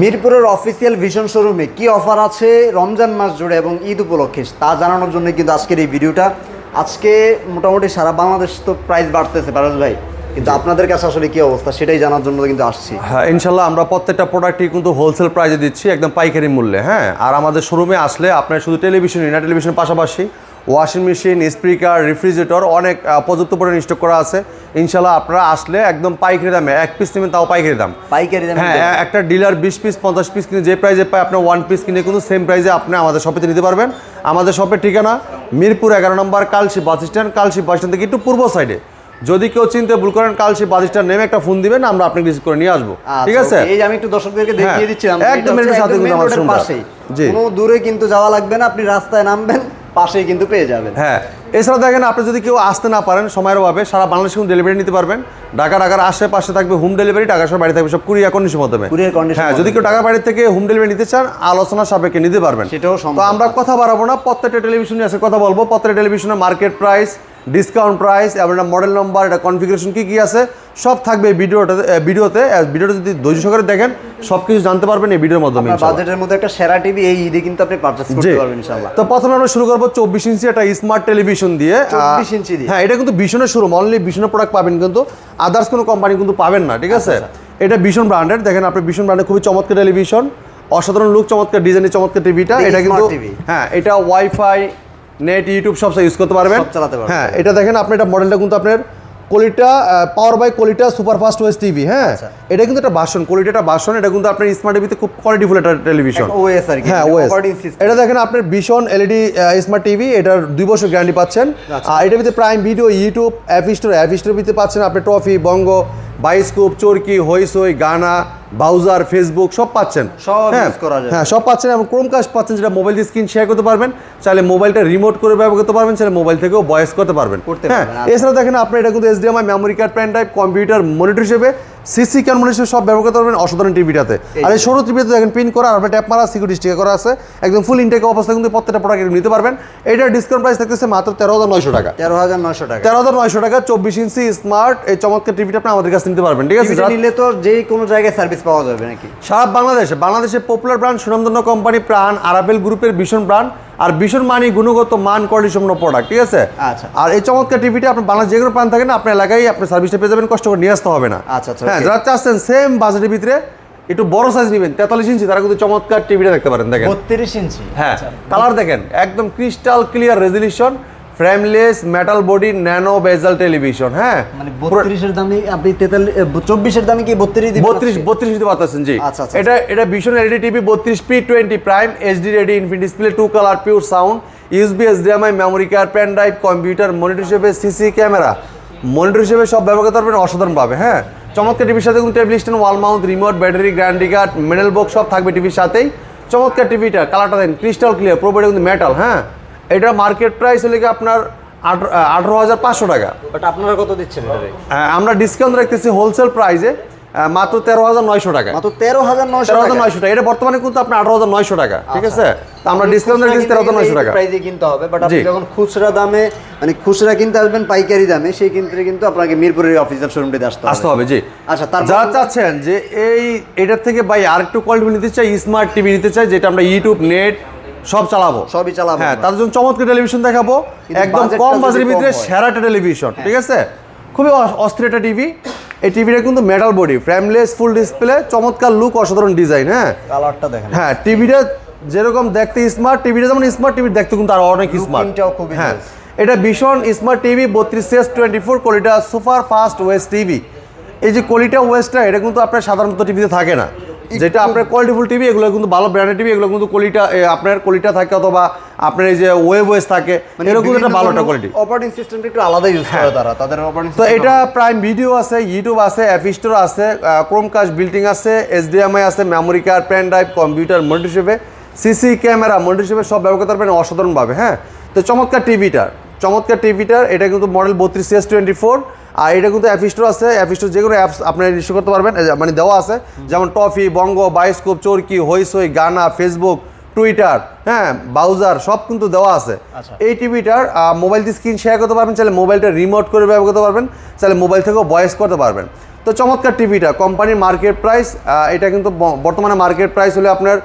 মিরপুরের official vision শোরুমে কি অফার আছে রমজান মাস জুড়ে এবং ঈদ উপলক্ষে তা জানানোর জন্য কিন্তু আজকের এই ভিডিওটা। আজকে মোটামুটি সারা বাংলাদেশ তো প্রাইস বাড়তেছে পারস ভাই, কিন্তু আপনাদের কাছে আসলে কি অবস্থা সেটাই জানার জন্য কিন্তু আসছি। হ্যাঁ, ইনশাল্লাহ আমরা প্রত্যেকটা প্রোডাক্টই কিন্তু হোলসেল প্রাইসে দিচ্ছি, একদম পাইকারি মূল্যে। হ্যাঁ, আর আমাদের শোরুমে আসলে আপনার শুধু টেলিভিশনই না, টেলিভিশনের পাশাপাশি ওয়াশিং মেশিন, স্পিকার, রেফ্রিজারেটর অনেক পর্যাপ্ত পরিমাণে স্টক করা আছে। ইনশাল্লাহ আপনারা আসলে একদম পাইকারি দামে, এক পিস নেবেন তাও পাইকারি দাম। পাইকারি দাম? হ্যাঁ, একটা ডিলার 20 পিস 50 পিস কিনে যে প্রাইসে পায়, আপনার 1 পিস কিনে কিন্তু সেম প্রাইসে আপনি আমাদের শপেতে নিতে পারবেন। আমাদের শপের ঠিকানা মিরপুর 11 নম্বর Kalshi bus stand. Kalshi bus stand থেকে একটু পূর্ব সাইডে। যদি কেউ চিনতে ভুল করেন, কালশি বাস স্ট্যান্ড নেমে একটা ফোন দিবেন, আমরা আপনাকে রিসিভ করে নিয়ে আসবো। ঠিক আছে, এই যে আমি একটু দর্শকদেরকে দেখিয়ে দিচ্ছিলাম, একদম মেন রোডের সাথে কিন্তু আমার শোরুমটা পাশেই, কোনো দূরে কিন্তু যাওয়া লাগবে না, আপনি রাস্তায় নামবেন পাশেই কিন্তু পেয়ে যাবেন। হ্যাঁ, এছাড়া দেখেন আপনি যদি কেউ আসতে না পারেন সময়ের অভাবে, সারা বাংলাদেশে কিন্তু ডেলিভারি নিতে পারবেন। ঢাকার আশেপাশে থাকবে হোম ডেলিভারি, ঢাকার সব বাড়ি থাকবে সব কুরিয়ার কন্ডিশনের মাধ্যমে। হ্যাঁ, যদি কেউ ঢাকার বাড়ি থেকে হোম ডেলিভারি নিতে চান, আলোচনা সাপেক্ষে নিতে পারবেন। সেটাও সম্ভব। তো আমরা কথা বাড়াবো না, প্রত্যেকটা টেলিভিশনে আছে কথা বলবো। প্রত্যেকটা টেলিভিশনের মার্কেট প্রাইস, ডিসকাউন্ট প্রাইস এবং এটা মডেল নাম্বার, এটা কনফিগারেশন কি আছে সব থাকবে ভিডিওতে। ভিডিওটা যদি ধৈর্য সহকারে দেখেন সব কিছু জানতে পারবেন এই ভিডিওর মাধ্যমে। বাজেটের মধ্যে একটা সেরা টিভি এই ঈদে কিন্তু আপনি পারচেজ করতে পারবেন ইনশাআল্লাহ। তো প্রথমে আমরা শুরু করব 24 ইঞ্চি একটা স্মার্ট টেলিভিশন দিয়ে। 24 ইঞ্চি দিয়ে? হ্যাঁ, এটা কিন্তু ভিশনের শোরুম, অনলি ভিশনের প্রোডাক্ট পাবেন, কিন্তু আদার্স কোনো কোম্পানি কিন্তু পাবেন না। ঠিক আছে, এটা ভিশন ব্র্যান্ডের। দেখেন আপনি ভিশন ব্র্যান্ডের খুবই চমৎকার টেলিভিশন, অসাধারণ লুক, চমৎকার ডিজাইনের চমৎকার টিভিটা। এটা কিন্তু হ্যাঁ, এটা ওয়াইফাই, নেট, ইউটিউব সব ইউজ করতে পারবেন, সব চালাতে পারবেন। হ্যাঁ, এটা দেখেন আপনি, এটা মডেলটা কিন্তু আপনার কোয়ালিটা পাওয়ার বাই কোয়ালিটা সুপার ফাস্ট ওএস টিভি। হ্যাঁ, এটা কিন্তু একটা ভার্সন, কোয়ালিটা ভার্সন। এটা কিন্তু আপনার স্মার্ট টিভিতে খুব কোয়ালিটিফুল একটা টেলিভিশন। ওএস আর কি, হ্যাঁ, ওএস। এটা দেখেন আপনার ভিশন এলইডি স্মার্ট টিভি, এটার 2 বছর গ্যারান্টি পাচ্ছেন। আর এটার ভিতরে prime Video, YouTube, app store ভিতরে পাচ্ছেন আপনি ট্রফি, বঙ্গ, বায়োস্কোপ, চরকি, হইসই, গানা, ব্রাউজার, ফেসবুক সব পাচ্ছেন। হ্যাঁ, সব পাচ্ছেন। এবং ক্রোমকাস্ট পাচ্ছেন, যেটা মোবাইল দিয়ে স্ক্রিন শেয়ার করতে পারবেন, চাইলে মোবাইলটা রিমোট করে ব্যবহার করতে পারবেন, চাইলে মোবাইল থেকেও ভয়েস করতে পারবেন। হ্যাঁ, এছাড়া দেখেন আপনি এটা কিন্তু HDMI, memory card, pen drive, computer, monitor হিসেবে, সিসি ক্যামেরা হিসেবে সব ব্যবহার করতে পারবেন অসাধারণ টিভিটাতে। আর এই সরু টিভিতে দেখেন পিন করা, আর ট্যাপ মারা, সিকিউরিটি স্টিকার করা আছে, একদম ফুল ইনটেক অবস্থা কিন্তু প্রত্যেকটা প্রোডাক্ট নিতে পারবেন। এটার ডিসকাউন্ট প্রাইস থাকতেছে মাত্র 13,900 টাকা। 13,900 টাকা। 13,900 টাকা 24 ইঞ্চি স্মার্ট এই চমৎকার টিভিটা আপনি আমাদের কাছে নিতে পারবেন। ঠিক আছে, নিলে তো যে কোনো জায়গায় সার্ভিস পাওয়া যাবে নাকি? সারা বাংলাদেশের পপুলার ব্র্যান্ড, সুনামধন্য কোম্পানি প্রাণ আরাবেল গ্রুপের ভিশন ব্র্যান্ড। আর ভিশন মানি গুণগত মান, কোয়ালিটি সম্পন্ন প্রোডাক্ট। ঠিক আছে, আচ্ছা। আর এই চমৎকার টিভিটা আপনি বাংলাদেশ যে কোনো প্রান্ত থাকেন, আপনার এলাকায় আপনি সার্ভিসটা পেয়ে যাবেন, কষ্ট করে নিয়ে আসতে হবে না। আচ্ছা, হ্যাঁ, যারা চাচ্ছেন সেম বাজেটের ভিতরে একটু বড় সাইজ নেবেন 43 ইঞ্চি, তারা কিন্তু চমৎকার টিভিটা দেখতে পারেন। দেখেন 32 ইঞ্চি। হ্যাঁ, কালার দেখেন একদম crystal clear resolution, frameless metal body, nano বেজাল টেলিভিশন। হ্যাঁ, মানে 32 এর দামে আপনি 24 এর দামে কি 32 দিবেন? 32 দিতে পারতেছেন। জি, আচ্ছা। এটা Vision LED TV 32p20 prime HD ready, infinity display, 2 colour, pure sound, USB, HDMI, memory card, pen drive, computer, monitor হিসেবে, সিসি ক্যামেরা, মনিটর হিসেবে সব ব্যবহার করতে পারবেন অসাধারণ পাবে। হ্যাঁ, চমৎকার টিভির সাথে কিন্তু table stand, wall mount, remote, battery, guarantee card, medal box সব থাকবে টিভির সাথেই। চমৎকার টিভিটা, কালারটা দেখেন ক্রিস্টাল ক্লিয়ার, প্রোপার্টি কিন্তু মেটাল। হ্যাঁ, এটা মার্কেট প্রাইস হলে কি আপনার 18,500 টাকা। বাট আপনারা কত দিচ্ছেন এটা? আমরা ডিসকাউন্ট রাখতেছি হোলসেল প্রাইসে মাত্র 13,900 টাকা। মাত্র 13,900 টাকা। এটা বর্তমানে কিন্তু আপনার 18,900 টাকা। ঠিক আছে, তো আমরা ডিসকাউন্ট রাখতেছি 13,900 টাকা প্রাইসে কিনতে হবে। বাট আপনি যখন খুচরা দামে, মানে খুচরা কিনতে আসবেন পাইকারি দামে, সেই ক্ষেত্রে কিন্তু আপনাকে মিরপুরের অফিসিয়াল শোরুমে আসতে হবে। জি, আচ্ছা। তারপর যারা চাচ্ছেন যে এটার থেকে ভাই আরেকটু কোয়ালিটি নিতে চাই, স্মার্ট টিভি নিতে চাই, যেটা আমরা ইউটিউব, নেট সবই চালাবো। হ্যাঁ, তাদের জন্য চমৎকার টেলিভিশন দেখাবো, একদম কম বাজেটের ভিতরে সেরা একটা টেলিভিশন। ঠিক আছে, খুবই অস্থির একটা টিভি। এই টিভিটা কিন্তু metal body, frameless, full display, চমৎকার লুক, অসাধারণ ডিজাইন। হ্যাঁ, কালারটা দেখেন। হ্যাঁ, টিভিটা যেরকম দেখতে স্মার্ট, টিভিটা যেমন স্মার্ট, টিভি দেখতে কিন্তু আরো অনেক স্মার্ট। হ্যাঁ, এটা ভীষণ স্মার্ট টিভি 32/24 কোয়ালিটা সুপার ফাস্ট ওএস টিভি। এই যে কোয়ালিটা ওএসটা, এটা কিন্তু আপনার সাধারণত টিভিতে থাকে না, যেটা আপনার কোয়ালিটিফুল টিভি, এগুলো কিন্তু ভালো ব্র্যান্ডের টিভি, এগুলো কিন্তু আপনার কোয়ালিটা থাকে, অথবা আপনার এই যে ওয়েব ওএস থাকে, এরকম একটা ভালো একটা কোয়ালিটি। অপারেটিং সিস্টেমটা একটু আলাদা ইউজ করে তারা, তাদের অপারেটিং তো এটা প্রাইম ভিডিও আছে, ইউটিউব আছে, অ্যাপ স্টোর আছে, ক্রোমকাস্ট বিল্টিং আছে, HDMI আছে, memory card, pen drive, computer, monitor হিসেবে, সিসি ক্যামেরা, মনিটর হিসেবে সব ব্যবহার করতে পারবেন অসাধারণভাবে। হ্যাঁ, তো চমৎকার টিভিটার এটা কিন্তু মডেল 32/24। আর এটা কিন্তু অ্যাপ স্টোর আছে, অ্যাপ স্টোর যে কোনো অ্যাপস আপনি ইনস্টল করতে পারবেন, মানে দেওয়া আছে, যেমন টফি, বঙ্গ, বায়োস্কোপ, চরকি, হইসই, গানা, ফেসবুক, টুইটার, হ্যাঁ, ব্রাউজার সব কিন্তু দেওয়া আছে। এই টিভিটার মোবাইল দিয়ে স্ক্রিন শেয়ার করতে পারবেন, চাইলে মোবাইলটা রিমোট করে ব্যবহার করতে পারবেন, চাইলে মোবাইল থেকেও ভয়েস করতে পারবেন। তো চমৎকার টিভিটা কোম্পানির মার্কেট প্রাইস, এটা কিন্তু বর্তমানে মার্কেট প্রাইস হলে আপনার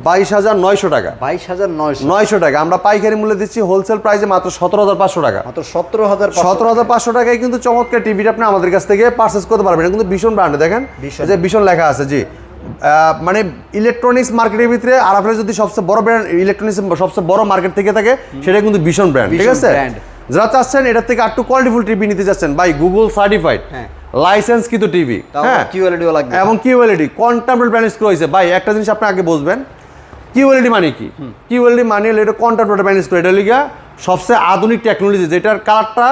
22,900 টাকা। 22,900 টাকা আমরা পাইকারি মূল্যে দিচ্ছি, হোলসেল প্রাইসে মাত্র 17,500 টাকা। মাত্র 17,500 টাকায় কিন্তু চমৎকার টিভিটা আপনি আমাদের কাছ থেকে পারচেস করতে পারবেন। এটা কিন্তু ভীষণ ব্র্যান্ড, দেখেন যে ভীষণ লেখা আছে। জি, মানে ইলেকট্রনিক্স মার্কেটের ভিতরে আরাফেল যদি সবচেয়ে বড় ব্র্যান্ড, ইলেকট্রনিক্স সবচেয়ে বড় মার্কেট থেকে থাকে, সেটা কিন্তু ভীষণ ব্র্যান্ড। ঠিক আছে, যারা চাচ্ছেন এটার থেকে একটু কোয়ালিটিফুল টিভি নিতে চাচ্ছেন, বাই গুগল সার্টিফাইড লাইসেন্স কিন্তু টিভি, হ্যাঁ, কিউএলইডিও লাগবে এবং কিউএলইডি কন্টেম্পোরারি ব্র্যান্ড স্কোর হয়েছে। ভাই একটা জিনিস আপনি আগে বুঝবেন, কিউএলইডি মানে কি? কিউএলইডি মানে হলো এটা কন্টেম্পোরারি ব্র্যান্ড স্কোর। এটা লিগা সবচেয়ে আধুনিক টেকনোলজি, যেটার কালারটা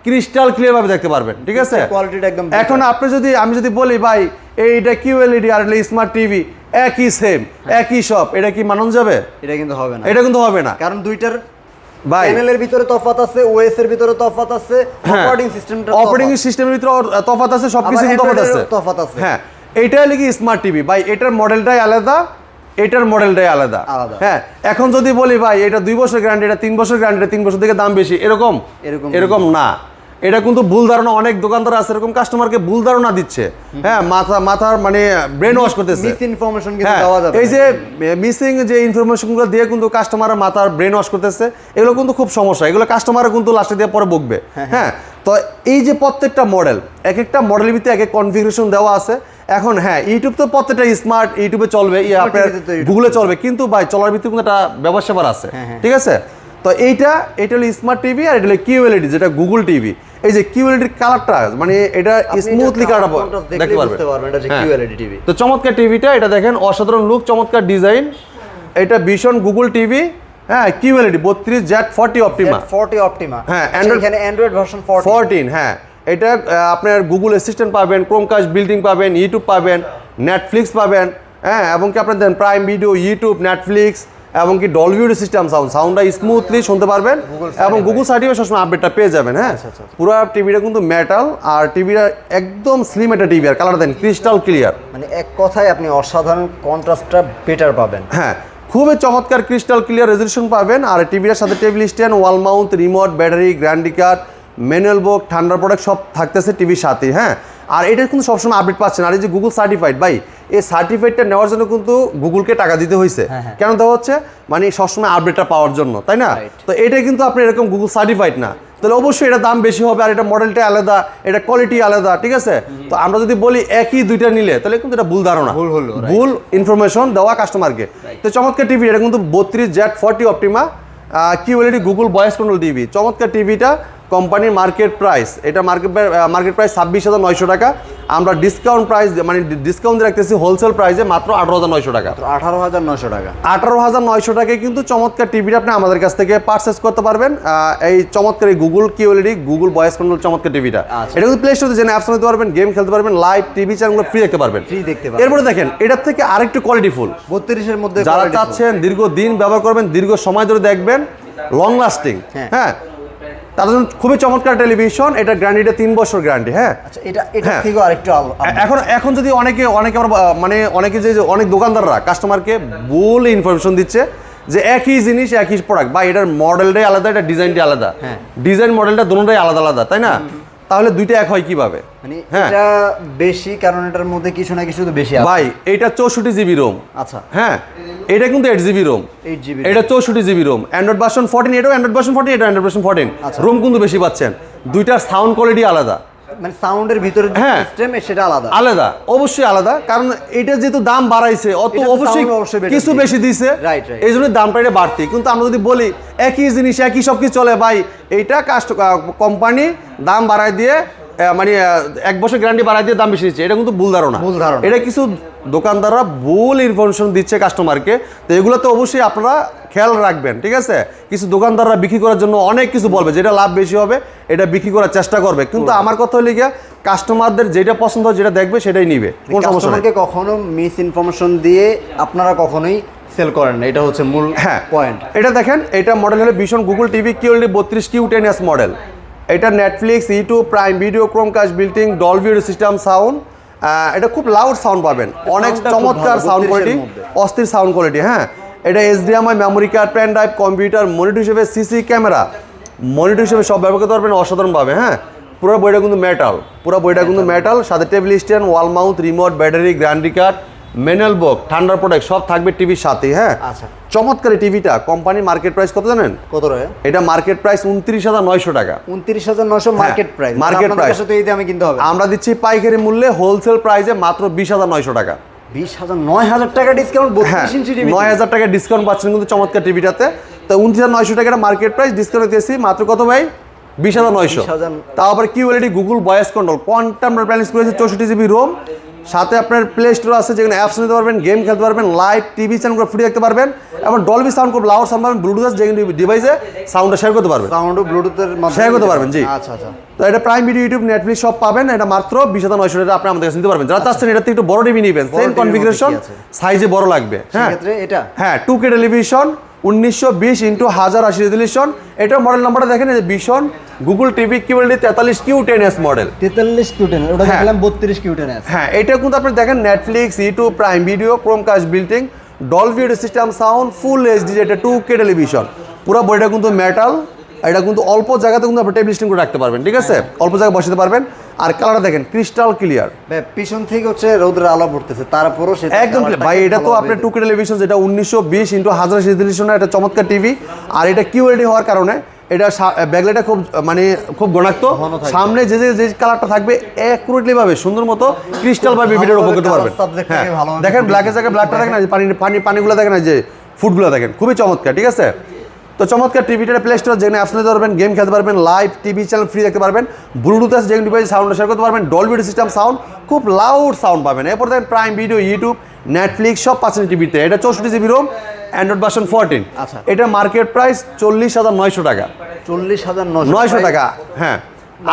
ক্রিস্টাল ক্লিয়ার ভাবে দেখতে পারবেন। ঠিক আছে, কোয়ালিটিটা একদম। এখন আপনি যদি, আমি যদি বলি ভাই এইটা কিউএলইডি আর এটা স্মার্ট টিভি, একই সেম একই সব, এটা কি মানানো যাবে? এটা কিন্তু হবে না, এটা কিন্তু হবে না, কারণ দুইটার ভাই প্যানেলের ভিতরে তফাৎ আছে, ওএস এর ভিতরে তফাৎ আছে, অপারেটিং সিস্টেমের ভিতরে তফাৎ আছে, সবকিছু তফাৎ আছে। হ্যাঁ, এইটা লাগি স্মার্ট টিভি ভাই, এটার মডেলটাই আলাদা, এটার মডেলটাই আলাদা। হ্যাঁ, এখন যদি বলি ভাই এটা 2 বছর গ্যারান্টি, এটা 3 বছর গ্যারান্টি, 3 বছর থেকে দাম বেশি, এরকম না। এটা কিন্তু ভুল ধারণা, অনেক দোকানদার আছে এরকম কাস্টমারকে ভুল ধারণা দিচ্ছে। হ্যাঁ, মাথার মানে ব্রেন ওয়াশ করতেছে, মিস ইনফরমেশন কিন্তু দেওয়া যাবে। এই যে মিসিং যে ইনফরমেশনগুলো দিয়ে কিন্তু কাস্টমারের মাথার ব্রেন ওয়াশ করতেছে, এগুলো কিন্তু খুব সমস্যা, এগুলো কাস্টমাররা কিন্তু লাস্টে দিয়ে পরে বকবে। হ্যাঁ, তো এই যে প্রত্যেকটা মডেল, এক একটা মডেলের ভিতরে এক এক কনফিগারেশন দেওয়া আছে। এখন হ্যাঁ, ইউটিউব তো প্রত্যেকটা স্মার্ট, ইউটিউবে চলবে, আপনার গুগলে চলবে, কিন্তু ভাই চলার ভিতরে কিন্তু একটা ব্যবসা আছে। ঠিক আছে, তো এইটা হলো স্মার্ট টিভি, আর এটা হলো কিউএলইডি যেটা গুগল টিভি। এই যে কিউএলইডির কালারটা, মানে এটা স্মুথলি কালারটা দেখতে পারবেন, এটা হচ্ছে কিউএলইডি টিভি। তো চমৎকার টিভিটা, এটা দেখেন অসাধারণ লুক, চমৎকার ডিজাইন, এটা ভীষণ গুগল টিভি। হ্যাঁ, কিউএলইডি 32Z40 অপটিমা। হ্যাঁ, এখানে অ্যান্ড্রয়েড ভার্সন 14। হ্যাঁ, এটা আপনার গুগল অ্যাসিস্ট্যান্ট পাবেন, ক্রোমকাস্ট বিল্ডিং পাবেন, ইউটিউব পাবেন, নেটফ্লিক্স পাবেন, হ্যাঁ, এবং কি আপনার দেন প্রাইম ভিডিও, ইউটিউব, নেটফ্লিক্স, এবং কি ডলবি অডিও সিস্টেম সাউন্ডটা স্মুথলি শুনতে পারবেন, এবং গুগল সার্টিফিকেট সবসময় আপডেটটা পেয়ে যাবেন। হ্যাঁ, পুরো টিভিটা কিন্তু মেটাল, আর টিভিটা একদম স্লিম একটা টিভি, আর কালার দেন ক্রিস্টাল ক্লিয়ার, মানে এক কথায় আপনি অসাধারণ কন্ট্রাস্টটা বেটার পাবেন। হ্যাঁ, খুবই চমৎকার ক্রিস্টাল ক্লিয়ার রেজলিউশন পাবেন। আর টিভিটার সাথে table stand, wall mount, remote, battery, guarantee card, manual বুক, ঠান্ডার প্রোডাক্ট সব থাকতেছে টিভির সাথে। হ্যাঁ, আর এটা কিন্তু সবসময় আপডেট পাচ্ছেন। আর এই যে গুগল সার্টিফাইড, ভাই এই সার্টিফাইডটা নেওয়ার জন্য কিন্তু গুগলকে টাকা দিতে হয়েছে। কেন দেওয়া হচ্ছে? মানে সবসময় আপডেটটা পাওয়ার জন্য, তাই না? তো এটা কিন্তু আপনি এরকম গুগল সার্টিফাইড না, তাহলে অবশ্যই এটা দাম বেশি হবে, আর এটা মডেলটা আলাদা, এটা কোয়ালিটি আলাদা। ঠিক আছে, তো আমরা যদি বলি একই দুইটা নিলে, তাহলে কিন্তু এটা ভুল ধারণা, ভুল ইনফরমেশন দেওয়া কাস্টমারকে। তো চমৎকার টিভি, এটা কিন্তু 32Z40 Optima QLED Google voice control TV. চমৎকার টিভিটা কোম্পানির মার্কেট প্রাইস, এটা মার্কেট প্রাইস 26,900 টাকা। আমরা ডিসকাউন্ট প্রাইস, মানে ডিসকাউন্ট দিয়ে রাখতেছি হোলসেল প্রাইসে মাত্র 18,900 টাকা। 18,900 টাকা। 18,900 টাকায় কিন্তু চমৎকার টিভিটা আপনি আমাদের কাছ থেকে পারচেস করতে পারবেন। এই চমৎকার এই Google QLED Google voice control চমৎকার টিভিটা, এটা কিন্তু প্লে স্টোরে জেনে অ্যাপস নিতে পারবেন, গেম খেলতে পারবেন, লাইভ টিভি চ্যানেলগুলো ফ্রি দেখতে পারবেন। এরপরে দেখেন এটার থেকে আরেকটু কোয়ালিটিফুল, 32-এর মধ্যে যারা চাচ্ছেন দীর্ঘদিন ব্যবহার করবেন, দীর্ঘ সময় ধরে দেখবেন, লং লাস্টিং, হ্যাঁ, তার জন্য খুবই চমৎকার টেলিভিশন। এটা গ্যারান্টিটা 3 বছর গ্যারান্টি। হ্যাঁ, আচ্ছা, এটা থেকে আরেকটু এখন যদি অনেকে আমরা মানে অনেকে যে অনেক দোকানদাররা কাস্টমারকে ভুল ইনফরমেশন দিচ্ছে যে একই জিনিস একই প্রোডাক্ট, বা এটার মডেলটাই আলাদা, এটা ডিজাইনটাই আলাদা। ডিজাইন মডেলটা দুটোটাই আলাদা আলাদা, তাই না? তাহলে দুইটা এক হয় কিভাবে? মানে এটা বেশি, কারণ এটার মধ্যে কিছু না কিছু তো বেশি আছে। ভাই এটা 64GB রোম। আচ্ছা, হ্যাঁ, এটা কিন্তু 8GB রোম, এটা 64GB রোম। অ্যান্ড্রয়েড ভার্সন 14, এটাও অ্যান্ড্রয়েড ভার্সন 14, এটা অ্যান্ড্রয়েড ভার্সন 14। রোম কিন্তু বেশি পাচ্ছেন, দুইটার সাউন্ড কোয়ালিটি আলাদা, মানে সাউন্ডের ভিতরে যে সিস্টেম সেটা আলাদা, অবশ্যই আলাদা। কারণ এটা যেহেতু দাম বাড়াইছে, অত অবশ্যই কিছু বেশি দিছে, এই জন্য দামটা এটা বাড়তি। কিন্তু আমরা যদি বলি একই জিনিস একই সব কিছু চলে, ভাই এইটা কোম্পানি দাম বাড়াই দিয়ে, মানে 1 বছর গ্যারান্টি বাড়াই দিয়ে দাম বেশি দিচ্ছে, এটা কিন্তু ভুল ধারণা। এটা কিছু দোকানদাররা ভুল ইনফরমেশন দিচ্ছে কাস্টমারকে। তো এগুলো তো অবশ্যই আপনারা খেয়াল রাখবেন। ঠিক আছে, কিছু দোকানদাররা বিক্রি করার জন্য অনেক কিছু বলবে, যেটা লাভ বেশি হবে এটা বিক্রি করার চেষ্টা করবে। কিন্তু আমার কথা হলে গিয়ে কাস্টমারদের যেটা পছন্দ হয়, যেটা দেখবে সেটাই নিবে, কোনো সমস্যা নেই। কখনো মিস ইনফরমেশন দিয়ে আপনারা কখনোই সেল করেন না, এটা হচ্ছে মূল পয়েন্ট। এটা দেখেন, এটা মডেল হলো ভীষণ Google TV QLED 32Q10S model. এটা Netflix, YouTube, Prime Video, Chromecast building, Dolby audio system sound. এটা খুব লাউড সাউন্ড পাবেন, অনেক চমৎকার সাউন্ড কোয়ালিটি, অস্থির সাউন্ড কোয়ালিটি। হ্যাঁ, এটা HDMI, memory card, pen drive, computer, monitor হিসেবে, সিসি ক্যামেরা, মনিটর হিসেবে সব ব্যবহার করতে পারবেন অসাধারণভাবে। হ্যাঁ, পুরো বইটা কিন্তু মেটাল, পুরো বইটা কিন্তু মেটাল, সাথে table stand, wall mount, remote, battery, guarantee card, manual বুক, ঠান্ডার প্রোডাক্ট সব থাকবে টিভির সাথে। হ্যাঁ, আচ্ছা, চমৎকার টিভিটা কোম্পানি মার্কেট প্রাইস কত জানেন? কত রে? এটা মার্কেট প্রাইস 29,900 টাকা। 29,900 মার্কেট প্রাইস, মার্কেট প্রাইস তো এই দামে কিনতে হবে। আমরা দিচ্ছি পাইকারি মূল্যে হোলসেল প্রাইসে মাত্র 20,900 টাকা। 20,000, 9,000 টাকা ডিসকাউন্ট। 32 ইঞ্চি টিভি 9,000 টাকা ডিসকাউন্ট পাচ্ছেন কিন্তু চমৎকার টিভিটাতে। তো 29,900 টাকার মার্কেট প্রাইস ডিসকাউন্ট দিয়েছি মাত্র কত ভাই? 20,900। তাও আবার QLED Google voice control, quantum balance করেছে, 64 জিবি রোম, সাথে আপনার প্লে স্টোর আছে যেখানে অ্যাপস নিতে পারবেন, গেম খেলতে পারবেন, লাইভ টিভি চ্যানেলগুলো ফ্রি দেখতে পারবেন, এবং ডলবি সাউন্ড খুব লাউড সাউন্ড পাবেন, ব্লুটুথ আছে যেখানে ডিভাইসে সাউন্ডটা শেয়ার করতে পারবেন, সাউন্ড ব্লুটুথের মাধ্যমে শেয়ার করতে পারবেন। জি, আচ্ছা আচ্ছা। তো এটা প্রাইম ভিডিও, ইউটিউব, নেটফ্লিক্স সব পাবেন। এটা মাত্র 20,900 টাকা আপনি আমাদের কাছে নিতে পারবেন। যারা চাচ্ছেন এটা একটু বড় টিভি নেবেন, সেম কনফিগারেশন, সাইজে বড় লাগবে। হ্যাঁ, সেক্ষেত্রে এটা 2K টেলিভিশন, 1920x1080 রেজলিউশন। এটা মডেল নাম্বারটা দেখেন, এই যে vision Google TV QLED 43Q10S model. 43Q10, ওটা দেখলাম 32Q10S। হ্যাঁ, এটা কিন্তু আপনি দেখেন Netflix, YouTube, Prime Video, Chromecast বিল্টিং, Dolby audio system sound, full HD, এটা 2K টেলিভিশন। পুরো বইটা কিন্তু মেটাল। এটা কিন্তু অল্প জায়গাতে কিন্তু আপনি টেবিল স্ট্যান্ড করে রাখতে পারবেন, ঠিক আছে? অল্প জায়গায় বসাতে পারবেন। আর কালারটা দেখেন ক্রিস্টাল ক্লিয়ার, পিছন থেকে হচ্ছে রোদের আলো পড়তেছে, তারপরও সেটা একদম ভাই। এটা তো আপনার 2K টেলিভিশন, যেটা 1920x1080 রেজলিউশন, এটা চমৎকার টিভি। আর এটা কিউএলডি হওয়ার কারণে এটা ব্যাকলাইটটা খুব ঘনাক্ত, সামনে যে কালারটা থাকবে অ্যাকুরেটলি ভাবে সুন্দর মতো ক্রিস্টাল ভাবে ভিডিওর উপর করতে পারবেন। হ্যাঁ, দেখেন ব্ল্যাকের জায়গায় ব্ল্যাকটা দেখেন, পানিগুলো দেখেন, যে ফুডগুলো দেখেন, খুবই চমৎকার, ঠিক আছে? তো চমৎকার টিভিটা প্লে স্টোর যেখানে অ্যাপস নিতে পারবেন, গেম খেলতে পারবেন, লাইভ টিভি চ্যানেল ফ্রি দেখতে পারবেন, ব্লুটুথ আছে যেখানে ডিভাইস সাউন্ড শেয়ার করতে পারবেন, ডলবি অডিও সিস্টেম সাউন্ড, খুব লাউড সাউন্ড পাবেন। এরপর দেখেন প্রাইম ভিডিও, ইউটিউব, নেটফ্লিক্স সব পাচ্ছেন টিভিতে। এটা 64 জিবি রোম, অ্যান্ড্রয়েড ভার্সন 14। আচ্ছা, এটা মার্কেট প্রাইস 40,900 টাকা। 40,900 টাকা। হ্যাঁ,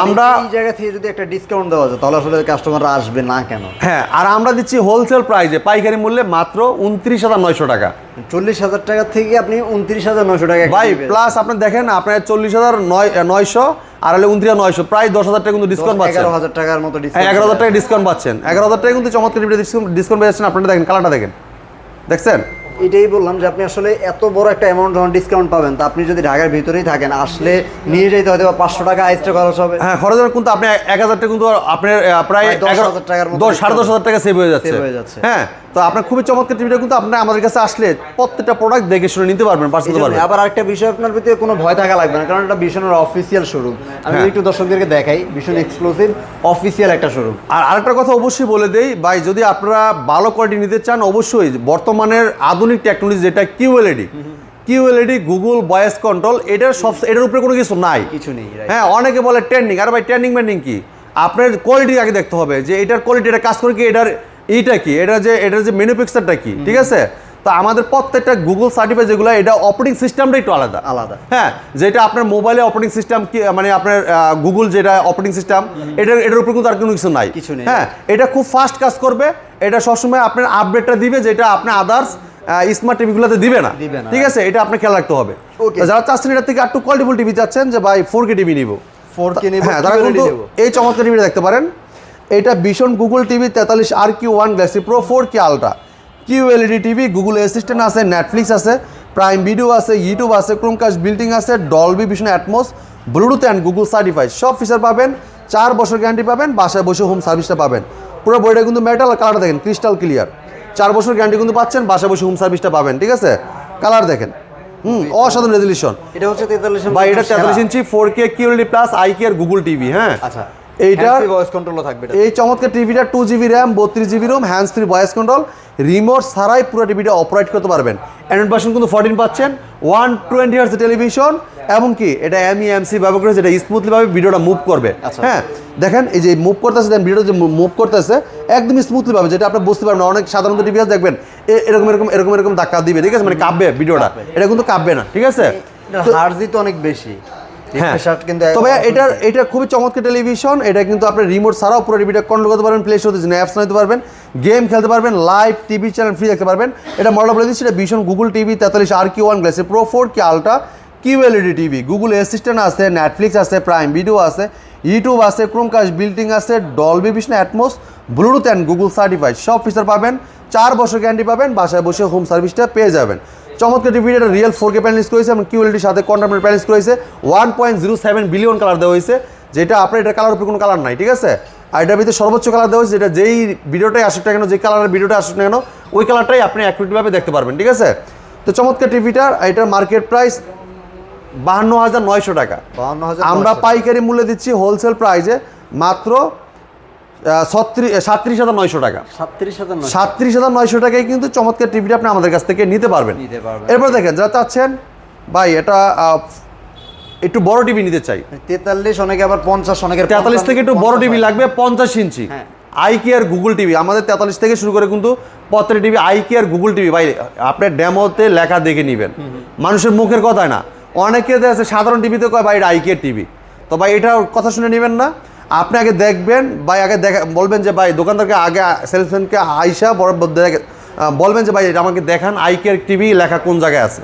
আমরা এই জায়গা থেকে যদি একটা ডিসকাউন্ট দেওয়া যায় তাহলে আসলে কাস্টমাররা আসবে না কেন? হ্যাঁ, আর আমরা দিচ্ছি হোলসেল প্রাইসে পাইকারি মূল্যে মাত্র 29,900 টাকা। 40,000 টাকা থেকে আপনি 29,900 টাকা ভাই, প্লাস আপনি দেখেন আপনার 40,900 আর হলে 29,900, প্রায় 10,000 টাকা কিন্তু ডিসকাউন্ট পাচ্ছেন। 11,000 টাকার মতো ডিসকাউন্ট। 11,000 টাকা ডিসকাউন্ট পাচ্ছেন। 11,000 টাকা কিন্তু চমৎকার ডিসকাউন্ট পেয়েছেন। আপনারা দেখেন কালারটা দেখেন, দেখছেন? এটাই বললাম যে আপনি আসলে এত বড় একটা অ্যামাউন্ট যখন ডিসকাউন্ট পাবেন, তা আপনি যদি ঢাকার ভিতরেই থাকেন, আসলে নিয়ে যেতে হয়তো 500 টাকা এক্সট্রা খরচ হবে। হ্যাঁ, খরচ হবে, কিন্তু আপনি 1,000 টাকা কিন্তু আপনার প্রায় 10,000 টাকার মতো 10,500 টাকা সেভ হয়ে যাচ্ছে। হ্যাঁ, তো আপনার খুবই চমৎকার টিভিটা কিন্তু আপনি আমাদের কাছে আসলে প্রত্যেকটা প্রোডাক্ট দেখে শুনে নিতে পারবেন, পছন্দ করবেন। আবার আরেকটা বিষয়, আপনার ভিতরে কোনো ভয় থাকা লাগবে না, কারণ এটা ভীষণের অফিসিয়াল শোরুম। আমি একটু দর্শকদেরকে দেখাই, ভীষণ এক্সক্লুসিভ অফিসিয়াল একটা শোরুম। আর আরেকটা কথা অবশ্যই বলে দেই ভাই, যদি আপনারা ভালো কোয়ালিটি নিতে চান, অবশ্যই বর্তমানের আধুনিক টেকনোলজি যেটা কিউএলইডি গুগল ভয়েস কন্ট্রোল, এটার উপরে কোনো কিছু নাই, কিছু নেই। হ্যাঁ, অনেকে বলে ট্রেন্ডিং। আর ভাই, ট্রেন্ডিং কি? আপনার কোয়ালিটি আগে দেখতে হবে, যে এটার কোয়ালিটি, এটা কাজ করে কি, এটার কি, এটার যে মেনু পিকচারটা কি, ঠিক আছে? তো আমাদের প্রত্যেকটা গুগল সার্টিফাই যেগুলো, এটা অপারেটিং সিস্টেমটা একটু আলাদা। হ্যাঁ, যেটা আপনার মোবাইলে অপারেটিং সিস্টেম কি, মানে আপনার গুগল যেটা অপারেটিং সিস্টেম, এটার উপরে কিন্তু আর কোনো কিছু নাই। হ্যাঁ, এটা খুব ফাস্ট কাজ করবে। এটা সবসময় আপনার আপডেটটা দিবে, যেটা আপনার আদার্স স্মার্ট টিভিগুলোতে দিবে না, ঠিক আছে? এটা আপনার খেয়াল রাখতে হবে। যারা চাচ্ছেন এটা থেকে একটু কোয়ালিটিফুল টিভি চাচ্ছেন, যে ভাই 4K টিভি নিব, 4K নিব, হ্যাঁ, তারা কিন্তু এই চমৎকার টিভিটা দেখতে পারেন। এটা vision Google TV 43RQ1 Galaxy pro 4K ultra, QLED TV, Google assistant আছে, নেটফ্লিক্স আছে, প্রাইম ভিডিও আছে, ইউটিউব আছে, ক্রোমকাস্ট বিল্টিং আছে, Dolby vision atoms, Bluetooth and Google certified সব ফিচার পাবেন। 4 বছর গ্যারান্টি পাবেন, বাসায় বসে হোম সার্ভিসটা পাবেন। পুরো বইটা কিন্তু মেটাল, কালারটা দেখেন ক্রিস্টাল ক্লিয়ার। 4 বছর গ্যারান্টি কিন্তু পাচ্ছেন, বাসায় বসে হোম সার্ভিসটা পাবেন, ঠিক আছে? কালার দেখেন, অসাধারণ রেজলিউশন। এটা হচ্ছে 43 বা এটা 43 ইঞ্চি 4K কিউএলইডি প্লাস আইকে আর গুগল টিভি। হ্যাঁ, আচ্ছা, এইটার ভয়েস কন্ট্রোলও থাকবে। এই চমৎকার টিভিটা 2 GB RAM, 32 GB ROM, hands free voice control, remote ছাড়াই পুরো টিভিটা অপারেট করতে পারবেন। অ্যান্ড্রয়েড ভার্সন কিন্তু 14 পাচ্ছেন, 120 হার্জ টেলিভিশন, এবং কি এটা এমসি ব্যবহার করে, যেটা স্মুথলি ভাবে ভিডিওটা মুভ করবে। হ্যাঁ, দেখেন এই যে মুভ করতেছে, ভিডিওটা যে মুভ করতেছে একদম স্মুথলি ভাবে, যেটা আপনি বুঝতে পারবেন না। অনেক সাধারণত টিভি আছে দেখবেন এরকম ধাক্কা দিবে, ঠিক আছে? মানে কাঁপবে ভিডিওটা, এটা কিন্তু কাঁপবে না, ঠিক আছে? হার্জি তো অনেক বেশি। হ্যাঁ, তবে এটা খুবই চমৎকার টেলিভিশন। এটা কিন্তু আপনি রিমোট ছাড়াও পুরো টিভিটা কন্ট্রোল করতে পারবেন, প্লে স্টোর থেকে অ্যাপস নিতে পারবেন, গেম খেলতে পারবেন, লাইভ টিভি চ্যানেল ফ্রি দেখতে পারবেন। এটা মডেল বলে দিচ্ছি, এটা vision Google TV 43RQ1 Galaxy pro 4K ultra, QLED TV, Google assistant আছে, নেটফ্লিক্স আছে, প্রাইম ভিডিও আছে, ইউটিউব আছে, ক্রোমকাস্ট বিল্টিং আছে, Dolby vision atoms, Bluetooth and Google certified সব ফিচার পাবেন। 4 বছর গ্যারান্টি পাবেন, বাসায় বসে হোম সার্ভিসটা পেয়ে যাবেন। চমৎকার টিভি, এটা রিয়েল 4K প্যানেল ইউজ করেছে এবং কিউএলইডির সাথে কন্টেম্পোরারি প্যানেল ইউজ করেছে। 1.07 বিলিয়ন কালার দেওয়া হয়েছে, যেটা আপনার এটা কালার উপরে কোনো কালার নাই, ঠিক আছে? আর এটার ভিতরে সর্বোচ্চ কালার দেওয়া হয়েছে, যেটা যেই ভিডিওটাই আসুক না কেন, যে কালারের ভিডিওটা আসুক না কেন, ওই কালারটাই আপনি অ্যাকুরেটভাবে দেখতে পারবেন, ঠিক আছে? তো চমৎকার টিভিটার এটার মার্কেট প্রাইস 52,900 টাকা। 52,900 আমরা পাইকারি মূল্যে দিচ্ছি হোলসেল প্রাইসে মাত্র 37,900 টাকা। 37,900 টাকায় কিন্তু চমৎকার টিভিটা আপনি আমাদের কাছ থেকে নিতে পারবেন। এরপর দেখেন যারা চাচ্ছেন ভাই এটা একটু বড় টিভি নিতে চাই, 43, অনেকে আবার 50, অনেকের 43 থেকে একটু বড় টিভি লাগবে 50 ইঞ্চি। আইকিয়ার গুগল টিভি আমাদের 43 থেকে শুরু করে কিন্তু পত্রের টিভি, আইকিয়ার গুগল টিভি ভাই আপনি ডেমোতে লেখা দেখে নেবেন, মানুষের মুখের কথাই না। অনেকে আছে সাধারণ টিভিতে কয় ভাই এটা আইকিয়ার টিভি, তো ভাই এটার কথা শুনে নেবেন না, আপনি আগে দেখবেন ভাই, আগে বলবেন যে ভাই দোকানদারকে আগে সেলসম্যানকে আইসা বলবেন যে ভাই এটা আমাকে দেখান আইকিয়ার টিভি লেখা কোন জায়গায় আছে,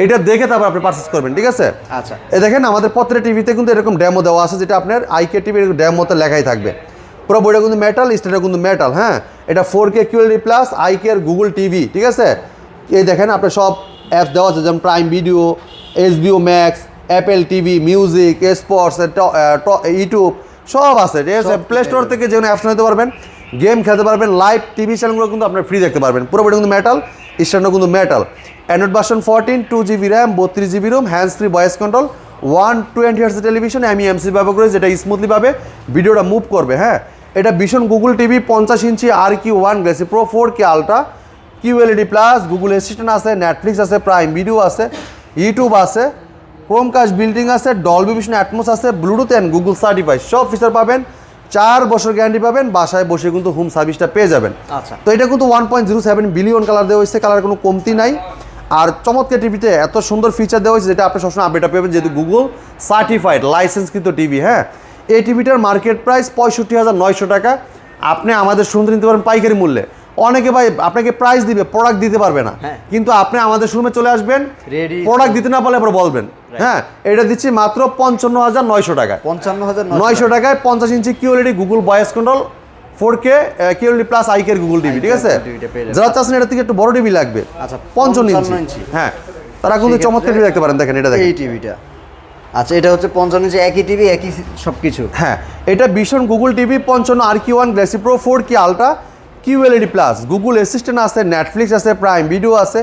এটা দেখে তারপর আপনি পারচেস করবেন, ঠিক আছে? আচ্ছা, এই দেখেন আমাদের পত্রের টিভিতে কিন্তু এরকম ডেমো দেওয়া আছে, যেটা আপনার আইকিয়ার টিভির ডেমোতে লেখাই থাকবে। পুরো বইটা কিন্তু মেটাল, স্টেটটা কিন্তু মেটাল, হ্যাঁ। এটা 4K QLED প্লাস আইকিয়ার গুগল টিভি, ঠিক আছে? এই দেখেন আপনার সব অ্যাপস দেওয়া আছে, যেমন prime video, HBO max, Apple TV, music, sports, YouTube সব আছে, ঠিক আছে? প্লে স্টোর থেকে যেমন অ্যাপস নিতে পারবেন, গেম খেলতে পারবেন, লাইভ টিভি চ্যানেলগুলো কিন্তু আপনার ফ্রি দেখতে পারবেন। পুরো বইটা কিন্তু মেটাল, স্ট্যান্ডও কিন্তু metal. Android version 14, 2GB RAM, 32GB ROM, hands free voice control, 120 Hz television, MEMC ব্যবহার করে যেটা স্মুথলিভাবে ভিডিওটা মুভ করবে, হ্যাঁ। এটা ভীষণ গুগল টিভি 50 ইঞ্চি RQ1 Galaxy pro 4K ultra, QLED plus, Google assistant আছে, নেটফ্লিক্স আছে, প্রাইম ভিডিও আছে, ইউটিউব আছে, ক্রোমকাস্ট বিল্ডিং আছে, ডলবি ভিশন অ্যাটমস আছে, ব্লুটুথ অ্যান্ড গুগল সার্টিফাই সব ফিচার পাবেন, 4 বছর গ্যারান্টি পাবেন, বাসায় বসে কিন্তু হোম সার্ভিসটা পেয়ে যাবেন। আচ্ছা, তো এটা কিন্তু 1.07 বিলিয়ন কালার দেওয়া হয়েছে, কালার কোনো কমতি নাই। আর চমৎকার টিভিতে এত সুন্দর ফিচার দেওয়া হয়েছে যেটা আপনি সবসময় আপডেট পাবেন, যেহেতু গুগল সার্টিফাইড লাইসেন্স কিন্তু টিভি, হ্যাঁ। এই টিভিটার মার্কেট প্রাইস 65,900 টাকা। আপনি আমাদের শুনতে নিতে পারেন পাইকারি মূল্যে। অনেকে ভাই আপনাকে প্রাইস দিবে, প্রোডাক্ট দিতে পারবে না, কিন্তু আপনি আমাদের শোরুমে চলে আসবেন, প্রোডাক্ট দিতে না পারলে পরে বলবেন, হ্যাঁ। এটা দিচ্ছি মাত্র 55,900 টাকায়। 55,900 টাকায় 50 ইঞ্চি QLED Google voice control 4K QLED plus আইকিয়ার গুগল টিভি, ঠিক আছে? যারা চাচ্ছেন এটা থেকে একটু বড় টিভি লাগবে, আচ্ছা 55 ইঞ্চি, হ্যাঁ, তারা কিন্তু চমৎকার টিভি দেখতে পারেন। দেখেন এটা দেখেন, এই টিভিটা, আচ্ছা এটা হচ্ছে 55 ইঞ্চি, একই টিভি, একই সবকিছু, হ্যাঁ। এটা ভীষণ Google TV 55 RQ1 Galaxy pro 4K ultra, QLED plus, Google assistant আছে, নেটফ্লিক্স আছে, প্রাইম ভিডিও আছে,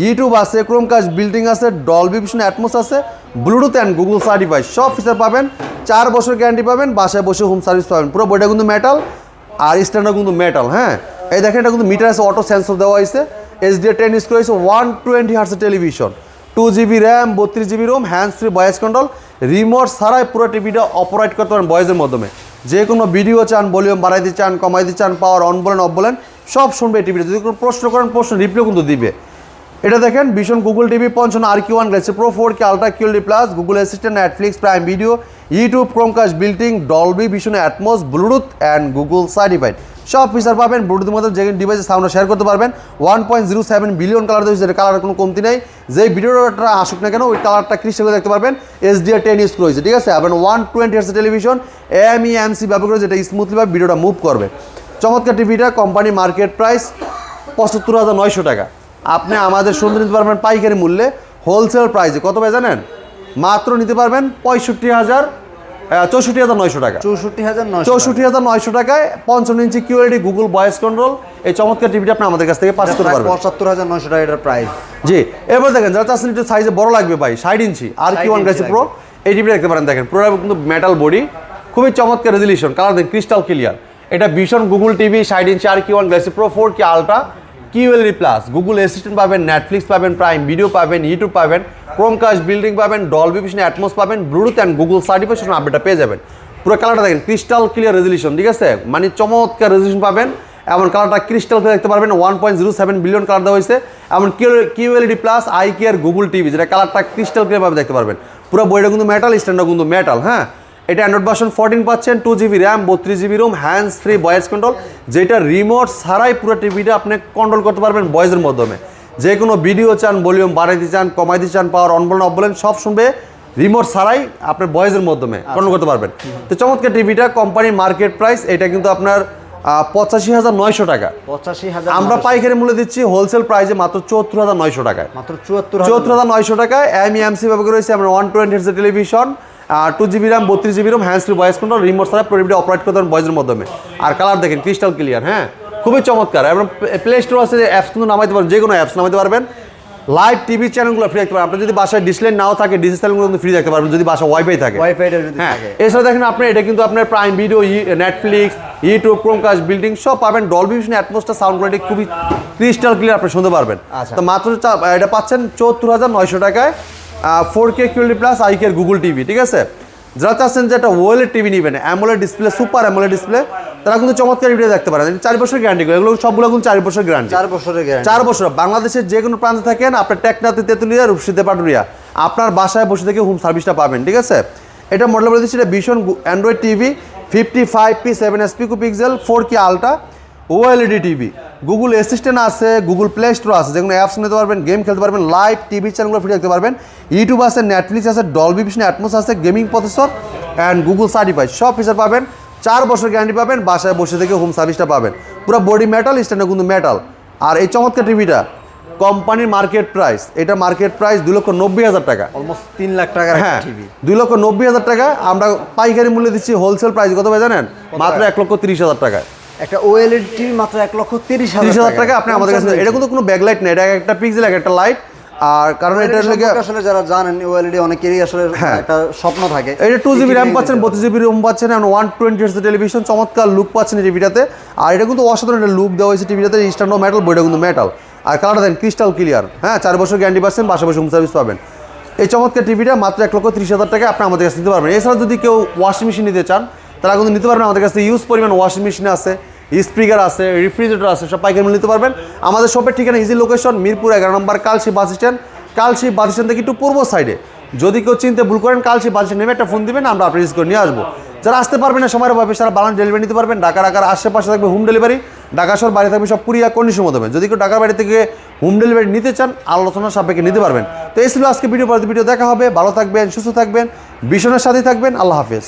ইউটিউব আছে, ক্রোমকাস্ট বিল্ডিং আছে, ডলবি ভিশন অ্যাটমস আছে, ব্লুটুথ অ্যান্ড গুগল সার্টিফাই সব ফিচার পাবেন, 4 বছর গ্যারান্টি পাবেন, বাসায় বসে হোম সার্ভিস পাবেন। পুরো বইটা কিন্তু মেটাল আর স্ট্যান্ডও কিন্তু মেটাল, হ্যাঁ। এই দেখেন এটা কিন্তু মিটার আছে, অটো সেন্সর দেওয়া হয়েছে, HDR10 স্ক্রু হয়েছে, 120 Hz television, 2GB RAM, 32GB ROM, hands free voice control, remote ছাড়াই পুরো টিভিটা অপারেট করতে পারেন ভয়েসের মাধ্যমে। যে কোনো ভিডিও চান, ভলিউম বাড়াইতে চান, কমাইতে চান, পাওয়ার অন বলেন অফ বলেন সব শুনবে এই টিভিটা। যদি কোনো প্রশ্ন করেন প্রশ্ন রিপ্লাই কিন্তু দিবে। এটা দেখেন ভীষণ Google TV 55 RQ1 Galaxy pro 4K ultra, QLED plus, Google assistant, Netflix, prime Video, YouTube, Chromecast building, Dolby vision atoms, Bluetooth and Google certified সব ফিচার পাবেন। ব্লুটুথের মধ্যে যে ডিভাইসে সাউন্ড শেয়ার করতে পারবেন। 1.07 বিলিয়ন কালার দিয়েছে, কালার কোনো কমতি নেই। যেই ভিডিওটা আসুক না কেন ওই কালারটা ক্রিস্টাল দেখতে পারবেন। HDR10 ইউজ করেছে, ঠিক আছে? আবার 120 Hz টেলিভিশন, MEMC ব্যবহার করে যেটা স্মুথলিভাবে ভিডিওটা মুভ করবে। চমৎকার টিভিটা কোম্পানি মার্কেট প্রাইস 75,900 টাকা। আপনি আমাদের শুনতে নিতে পারবেন পাইকারি মূল্যে, হোলসেল প্রাইসে কত ভাই জানেন? মাত্র নিতে পারবেন 64,900 টাকা। 64,900 টাকায় 55 ইঞ্চি QLED গুগল ভয়েস কন্ট্রোল এই চমৎকার টিভিটা আপনি আমাদের কাছ থেকে পাস করতে পারবেন। 75,900 টাকা এটার প্রাইস। জি, এবার দেখেন যারা চাচ্ছেন একটু সাইজে বড় লাগবে ভাই, 60 ইঞ্চি RQ1 গ্যালাক্সি প্রো এই টিভিটা দেখতে পারেন। দেখেন পুরো কিন্তু মেটাল বডি, খুবই চমৎকার রেজলিউশন, কালার দেখেন ক্রিস্টাল ক্লিয়ার। এটা ভীষণ গুগল টিভি 60 ইঞ্চি RQ1 Galaxy pro 4K ultra, QLED plus, Google Assistant পাবেন, নেটফ্লিক্স পাবেন, প্রাইম ভিডিও পাবেন, ইউটিউব পাবেন, ক্রোমকাস্ট বিল্ডিং পাবেন, ডলবি ভিশন অ্যাটমস পাবেন, ব্লুটুথ অ্যান্ড গুগল সার্টিফিকেশন আপডেটটা পেয়ে যাবেন। পুরো কালারটা দেখেন ক্রিস্টাল ক্লিয়ার রেজলিউশন, ঠিক আছে? মানে চমৎকার রেজলিউশন পাবেন, এমন কালারটা ক্রিস্টাল ক্লিয়ার দেখতে পারবেন। 1.07 বিলিয়ন কালার দেওয়া হয়েছে, এমন QLED প্লাস আইকিয়ার গুগল টিভি যেটা কালারটা ক্রিস্টাল ক্লিয়ার ভাবে দেখতে পারবেন। পুরো বইটা কিন্তু মেটাল, স্ট্যান্ডও কিন্তু মেটাল, হ্যাঁ। এটা অ্যান্ড্রয়েড ভার্সন 14 পাচ্ছেন, 2GB RAM, 32GB ROM, hands free voice control, যেটা রিমোট ছাড়াই পুরো টিভিটা আপনি কন্ট্রোল করতে পারবেন ভয়েসের মাধ্যমে। যে কোনো ভিডিও চান, ভলিউম বাড়াইতে চান, কমাইতে চান, পাওয়ার অন বলেন অফ বলেন সব শুনবে রিমোট ছাড়াই আপনার ভয়েসের মাধ্যমে কন্ট্রোল করতে পারবেন। তো চমৎকার টিভিটা কোম্পানির মার্কেট প্রাইস এটা কিন্তু আপনার 85,900 টাকা। 85,000 আমরা পাইকারি মূল্যে দিচ্ছি হোলসেল প্রাইসে মাত্র 74,900 টাকায়। মাত্র 74,900 টাকায় MEMC ব্যবহার করেছি আমরা, 120 Hz television, 2 GB RAM 32 GB RAM hands free voice control remote ছাড়া প্রোটিভিটি অপারেট করতে পারেন ভয়েসের মাধ্যমে। আর কালার দেখেন ক্রিস্টাল ক্লিয়ার, হ্যাঁ খুবই চমৎকার। এবং প্লে স্টোর আছে, অ্যাপস কিন্তু নামাইতে পারবেন, যে কোনো অ্যাপস নামাইতে পারবেন। লাইভ টিভি চ্যানেলগুলো ফ্রি দেখতে পারবেন। আপনার যদি বাসায় ডিসপ্লে নাও থাকে ডিসি চ্যানেলগুলো কিন্তু ফ্রি দেখতে পারবেন যদি বাসায় ওয়াইফাই থাকে। ওয়াইফাইটা যদি হ্যাঁ থাকে। এছাড়া দেখেন আপনি এটা কিন্তু আপনার prime video, Netflix, YouTube, Chromecast, building সব পাবেন। ডলবি ভিশন অ্যাটমসটা সাউন্ড কোয়ালিটি খুবই ক্রিস্টাল ক্লিয়ার আপনি শুনতে পারবেন। আচ্ছা। তো মাত্র এটা পাচ্ছেন 74,900 টাকায় 4K QLED প্লাস আইকের গুগল টিভি, ঠিক আছে। যারা চাচ্ছেন যে একটা ওয়েলেড টিভি নেবেন, AMOLED display, super AMOLED display, তারা কিন্তু চমৎকার ভিডিও দেখতে পারেন। 4 বছর গ্যারান্টি, এগুলো সবগুলো কিন্তু 4 বছর গ্যারান্টি। 4 বছরের গ্যারান্টি। 4 বছর বাংলাদেশের যে কোনো প্রান্তে থাকেন, আপনার টেকনাতে, তেতুলিয়া, রূপসীতে, পাটুরিয়া, আপনার বাসায় বসে থেকে হোম সার্ভিসটা পাবেন, ঠিক আছে। এটা মডেল বলে দিচ্ছি, এটা ভীষণ Android TV 55p 7 pixel 4K ultra OLED TV. Google assistant আছে, গুগল প্লে স্টোর আছে, যেগুলো অ্যাপস নিতে পারবেন, গেম খেলতে পারবেন, লাইভ টিভি চ্যানেলগুলো ফ্রি দেখতে পারবেন। ইউটিউব আছে, নেটফ্লিক্স আছে, ডলবি ভিশন অ্যাটমস আছে, gaming processor and Google certified সব ফিচার পাবেন। 4 বছর গ্যারান্টি পাবেন, বাসায় বসে থেকে হোম সার্ভিসটা পাবেন। পুরো বডি মেটাল, স্ট্যান্ডার্ড কিন্তু মেটাল। আর এই চমৎকার টিভিটা কোম্পানির মার্কেট প্রাইস, এটা মার্কেট প্রাইস 2,90,000 টাকা, অলমোস্ট 3 লাখ টাকার হ্যাঁ টিভি। 2,90,000 টাকা। আমরা পাইকারি মূল্যে দিচ্ছি, হোলসেল প্রাইস কত ভাই জানেন? মাত্র 1,30,000 টাকায়। একটা ওএলইডি টিভি মাত্র 1,30,000 টাকা আপনি আমাদের কাছে। এটা কিন্তু কোনো ব্যাকলাইট না, এটা একটা পিক্সেল, একটা লাইট। আর কারণ এটা আসলে যারা জানেন ওএলইডি অনেকেরই আসলে একটা স্বপ্ন থাকে। এটা 2 GB RAM পাচ্ছেন, 32 GB ROM পাচ্ছেন, এবং 120 Hz টেলিভিশন, চমৎকার লুক পাচ্ছেন এই টিভিটাতে। আর এটা কিন্তু অসাধারণ একটা লুক দেওয়া হয়েছে টিভিটাতে, স্ট্যান্ডার্ড মেটাল, বইটা কিন্তু মেটাল। আর কালারটা দেন ক্রিস্টাল ক্লিয়ার, হ্যাঁ 4 বছর গ্যারান্টি পাচ্ছেন, বাসা বসে হোম সার্ভিস পাবেন। এই চমৎকার টিভিটা মাত্র 1,30,000 টাকা আপনি আমাদের কাছে নিতে পারবেন। এছাড়া যদি কেউ ওয়াশিং মেশিন নিতে চান, তারা কিন্তু নিতে পারবেন। আমাদের কাছে ইউজ পরিমাণ ওয়াশিং মেশিন আছে, স্পিকার আছে, রেফ্রিজারেটর আছে, সব পাইকারি মূল্যে নিতে পারবেন। আমাদের শপের ঠিকানা ইজি লোকেশন, মিরপুর 11 নম্বর, Kalshi bus stand. Kalshi bus stand থেকে একটু পূর্ব সাইডে। যদি কেউ চিনতে ভুল করেন, কালশি বাস স্ট্যান্ড নেমে একটা ফোন দিবেন, আমরা আপনার রিসিভ করে নিয়ে আসবো। যারা আসতে পারবেন না সময়ের অভাবে, সারা বাংলা ডেলিভারি নিতে পারবেন। ঢাকার আশেপাশে থাকবে হোম ডেলিভারি, ঢাকা শহর বাইরে থাকবে সব কুরিয়ার কন্ডিশন মধ্যে। যদি কেউ ঢাকার বাইরে থেকে হোম ডেলিভারি নিতে চান, আলোচনা সাপেক্ষে নিতে পারবেন। তো এই ছিল আজকে ভিডিও, পরবর্তী ভিডিও দেখা হবে। ভালো থাকবেন, সুস্থ থাকবেন, ভীষণের সাথে থাকবেন। আল্লাহ হাফেজ।